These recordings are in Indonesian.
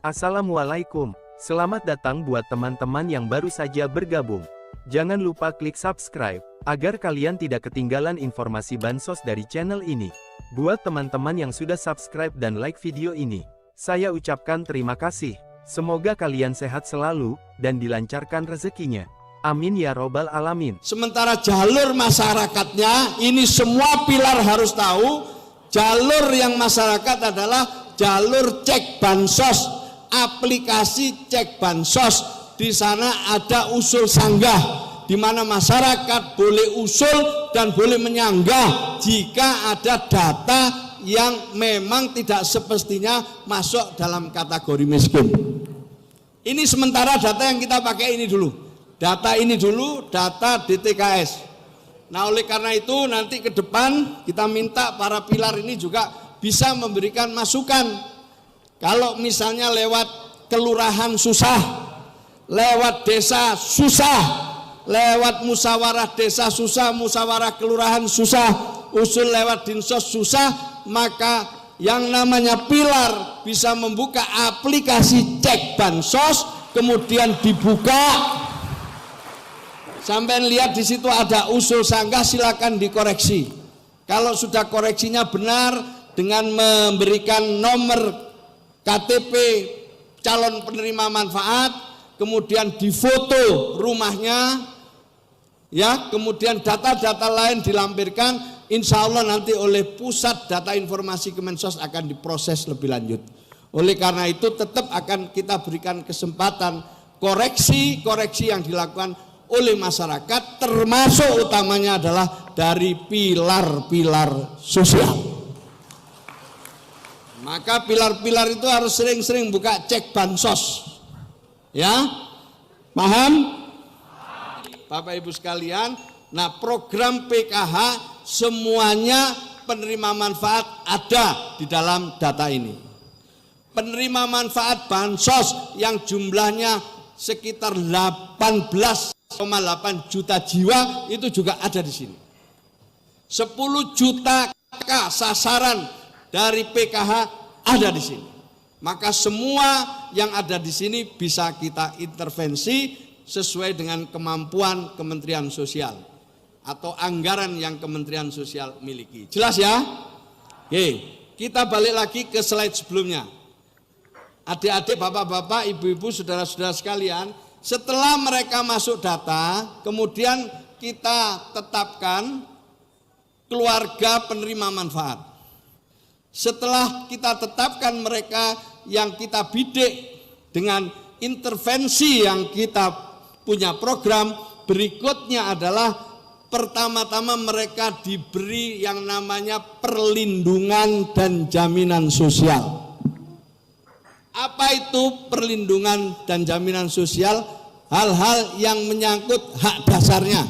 Assalamualaikum, selamat datang buat teman-teman yang baru saja bergabung. Jangan lupa klik subscribe, agar kalian tidak ketinggalan informasi bansos dari channel ini. Buat teman-teman yang sudah subscribe dan like video ini, saya ucapkan terima kasih. Semoga kalian sehat selalu, dan dilancarkan rezekinya. Amin ya robbal alamin. Sementara jalur masyarakatnya, ini semua pilar harus tahu, jalur yang masyarakat adalah jalur cek bansos, aplikasi cek bansos. Di sana ada usul sanggah, di mana masyarakat boleh usul dan boleh menyanggah jika ada data yang memang tidak semestinya masuk dalam kategori miskin. Ini sementara data yang kita pakai ini dulu. Data ini dulu, data DTKS. Nah, oleh karena itu nanti ke depan kita minta para pilar ini juga bisa memberikan masukan. Kalau misalnya lewat kelurahan susah, lewat desa susah, lewat musyawarah desa susah, musyawarah kelurahan susah, usul lewat dinsos susah, maka yang namanya pilar bisa membuka aplikasi cek bansos, kemudian dibuka. Sampai lihat di situ ada usul sanggah, silakan dikoreksi. Kalau sudah koreksinya benar dengan memberikan nomor KTP calon penerima manfaat, kemudian difoto rumahnya, ya, kemudian data-data lain dilampirkan, insya Allah nanti oleh pusat data informasi Kemensos akan diproses lebih lanjut. Oleh karena itu tetap akan kita berikan kesempatan koreksi-koreksi yang dilakukan oleh masyarakat, termasuk utamanya adalah dari pilar-pilar sosial. Maka pilar-pilar itu harus sering-sering buka cek bansos, ya, paham? Bapak Ibu sekalian, nah program PKH semuanya penerima manfaat ada di dalam data ini. Penerima manfaat bansos yang jumlahnya sekitar 18,8 juta jiwa itu juga ada di sini. 10 juta kakak sasaran dari PKH ada di sini. Maka semua yang ada di sini bisa kita intervensi sesuai dengan kemampuan Kementerian Sosial atau anggaran yang Kementerian Sosial miliki. Jelas ya? Oke, kita balik lagi ke slide sebelumnya. Adik-adik, bapak-bapak, ibu-ibu, saudara-saudara sekalian, setelah mereka masuk data, kemudian kita tetapkan keluarga penerima manfaat. Setelah kita tetapkan mereka yang kita bidik dengan intervensi yang kita punya program, berikutnya adalah pertama-tama mereka diberi yang namanya perlindungan dan jaminan sosial. Apa itu perlindungan dan jaminan sosial? Hal-hal yang menyangkut hak dasarnya.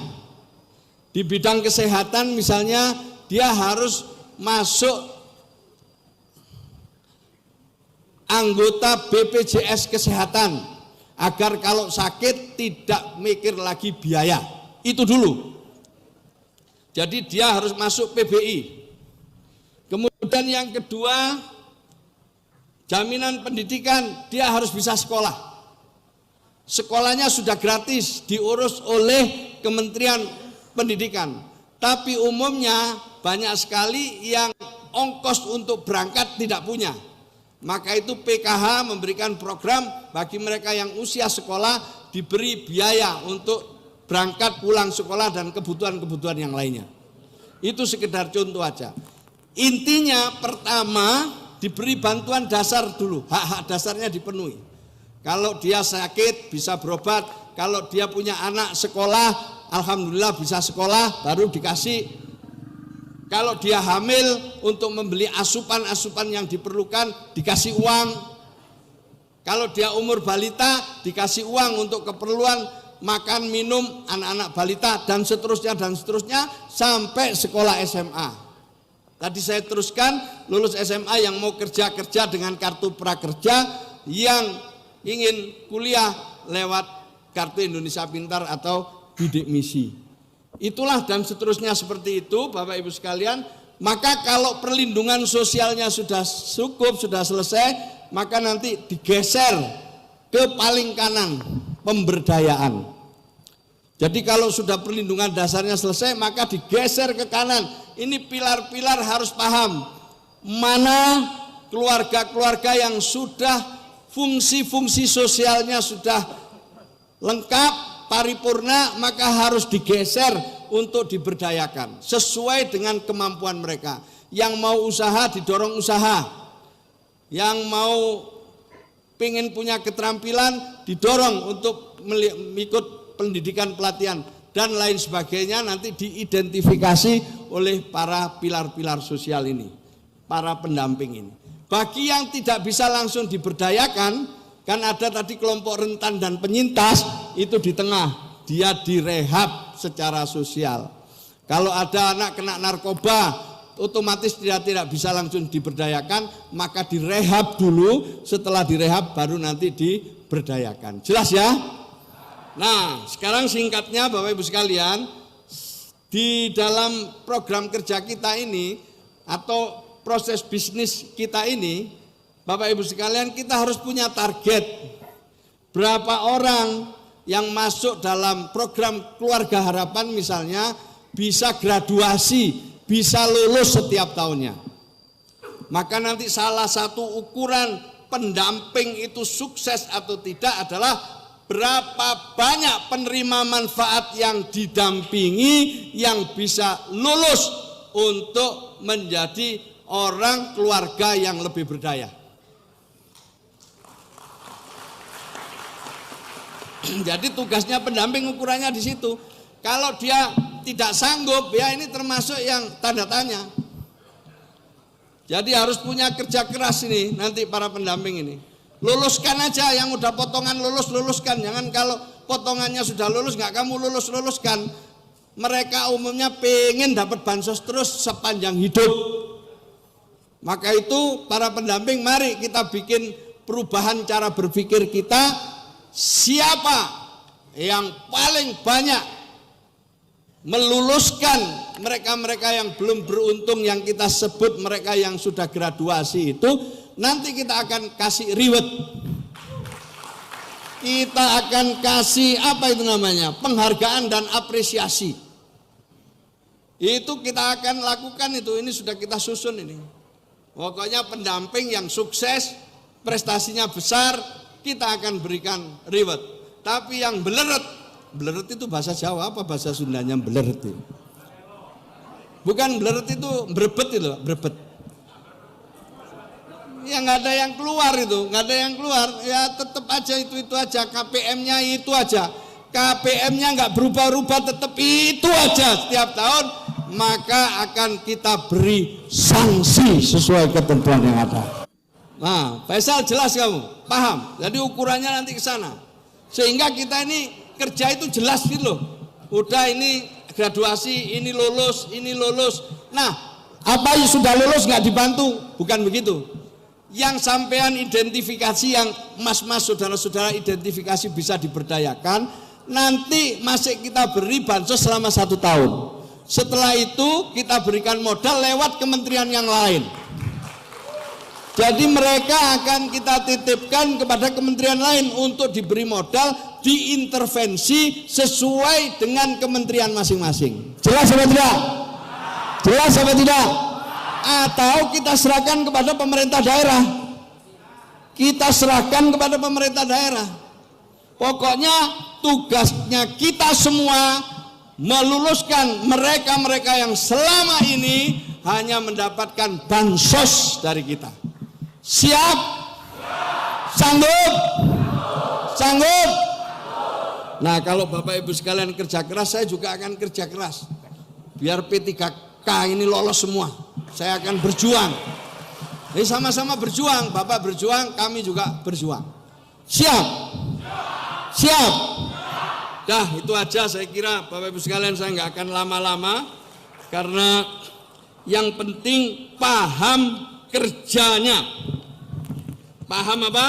Di bidang kesehatan misalnya, dia harus masuk anggota BPJS Kesehatan agar kalau sakit tidak mikir lagi biaya. Itu dulu. Jadi dia harus masuk PBI. Kemudian yang kedua, jaminan pendidikan, dia harus bisa sekolah. Sekolahnya sudah gratis, diurus oleh Kementerian Pendidikan. Tapi umumnya banyak sekali yang ongkos untuk berangkat tidak punya. Maka itu PKH memberikan program bagi mereka yang usia sekolah diberi biaya untuk berangkat pulang sekolah dan kebutuhan-kebutuhan yang lainnya. Itu sekedar contoh aja. Intinya pertama, diberi bantuan dasar dulu, hak-hak dasarnya dipenuhi. Kalau dia sakit bisa berobat, kalau dia punya anak sekolah, alhamdulillah bisa sekolah, baru dikasih. Kalau dia hamil untuk membeli asupan-asupan yang diperlukan, dikasih uang. Kalau dia umur balita, dikasih uang untuk keperluan makan, minum anak-anak balita, dan seterusnya, sampai sekolah SMA. Tadi saya teruskan, lulus SMA yang mau kerja dengan kartu prakerja, yang ingin kuliah lewat kartu Indonesia Pintar atau bidik misi. Itulah dan seterusnya seperti itu Bapak Ibu sekalian. Maka kalau perlindungan sosialnya sudah cukup, sudah selesai, maka nanti digeser ke paling kanan, pemberdayaan. Jadi kalau sudah perlindungan dasarnya selesai, maka digeser ke kanan. Ini pilar-pilar harus paham, mana keluarga-keluarga yang sudah fungsi-fungsi sosialnya sudah lengkap, paripurna, maka harus digeser untuk diberdayakan sesuai dengan kemampuan mereka. Yang mau usaha didorong usaha, yang mau pengen punya keterampilan didorong untuk ikut pendidikan pelatihan dan lain sebagainya, nanti diidentifikasi oleh para pilar-pilar sosial ini, para pendamping ini. Bagi yang tidak bisa langsung diberdayakan, kan ada tadi kelompok rentan dan penyintas, itu di tengah, dia direhab secara sosial. Kalau ada anak kena narkoba, otomatis dia tidak bisa langsung diberdayakan, maka direhab dulu, setelah direhab baru nanti diberdayakan. Jelas ya? Nah, sekarang singkatnya Bapak Ibu sekalian, di dalam program kerja kita ini atau proses bisnis kita ini, Bapak Ibu sekalian, kita harus punya target. Berapa orang yang masuk dalam program Keluarga Harapan misalnya bisa graduasi, bisa lulus setiap tahunnya. Maka nanti salah satu ukuran pendamping itu sukses atau tidak adalah berapa banyak penerima manfaat yang didampingi yang bisa lulus untuk menjadi orang keluarga yang lebih berdaya. Jadi tugasnya pendamping ukurannya di situ. Kalau dia tidak sanggup, ya ini termasuk yang tanda tanya. Jadi harus punya kerja keras ini nanti para pendamping ini. Luluskan aja yang udah potongan luluskan. Jangan kalau potongannya sudah lulus nggak kamu luluskan. Mereka umumnya pengen dapat bansos terus sepanjang hidup. Maka itu para pendamping, mari kita bikin perubahan cara berpikir kita. Siapa yang paling banyak meluluskan mereka-mereka yang belum beruntung, yang kita sebut mereka yang sudah graduasi itu, nanti kita akan kasih reward. Kita akan kasih apa itu namanya? Penghargaan dan apresiasi. Itu kita akan lakukan itu, ini sudah kita susun ini. Pokoknya pendamping yang sukses, prestasinya besar, kita akan berikan reward. Tapi yang beleret itu bahasa Jawa, apa bahasa Sundanya beleret itu? Bukan beleret itu berebet itu, berebet. Ya nggak ada yang keluar itu, nggak ada yang keluar. Ya tetap aja itu aja, KPM-nya itu aja. KPM-nya nggak berubah-ubah, tetap itu aja setiap tahun. Maka akan kita beri sanksi sesuai ketentuan yang ada. Nah, Faisal jelas kamu, paham. Jadi ukurannya nanti ke sana. Sehingga kita ini kerja itu jelas gitu loh. Udah ini graduasi, ini lulus. Nah, apa yang sudah lulus nggak dibantu? Bukan begitu. Yang sampean identifikasi, yang mas-mas saudara-saudara identifikasi bisa diberdayakan, nanti masih kita beri bansos selama 1 tahun. Setelah itu kita berikan modal lewat kementerian yang lain. Jadi mereka akan kita titipkan kepada kementerian lain untuk diberi modal, diintervensi sesuai dengan kementerian masing-masing. Jelas apa tidak? Jelas apa tidak? Atau kita serahkan kepada pemerintah daerah. Kita serahkan kepada pemerintah daerah. Pokoknya tugasnya kita semua meluluskan mereka-mereka yang selama ini hanya mendapatkan bansos dari kita. Siap? Sanggup? Sanggup? Nah, kalau Bapak Ibu sekalian kerja keras, saya juga akan kerja keras. Biar P3K ini lolos semua. Saya akan berjuang. Jadi sama-sama berjuang. Bapak berjuang, kami juga berjuang. Siap? Siap? Dah, itu aja saya kira Bapak Ibu sekalian, saya nggak akan lama-lama. Karena yang penting paham kerjanya. Paham apa?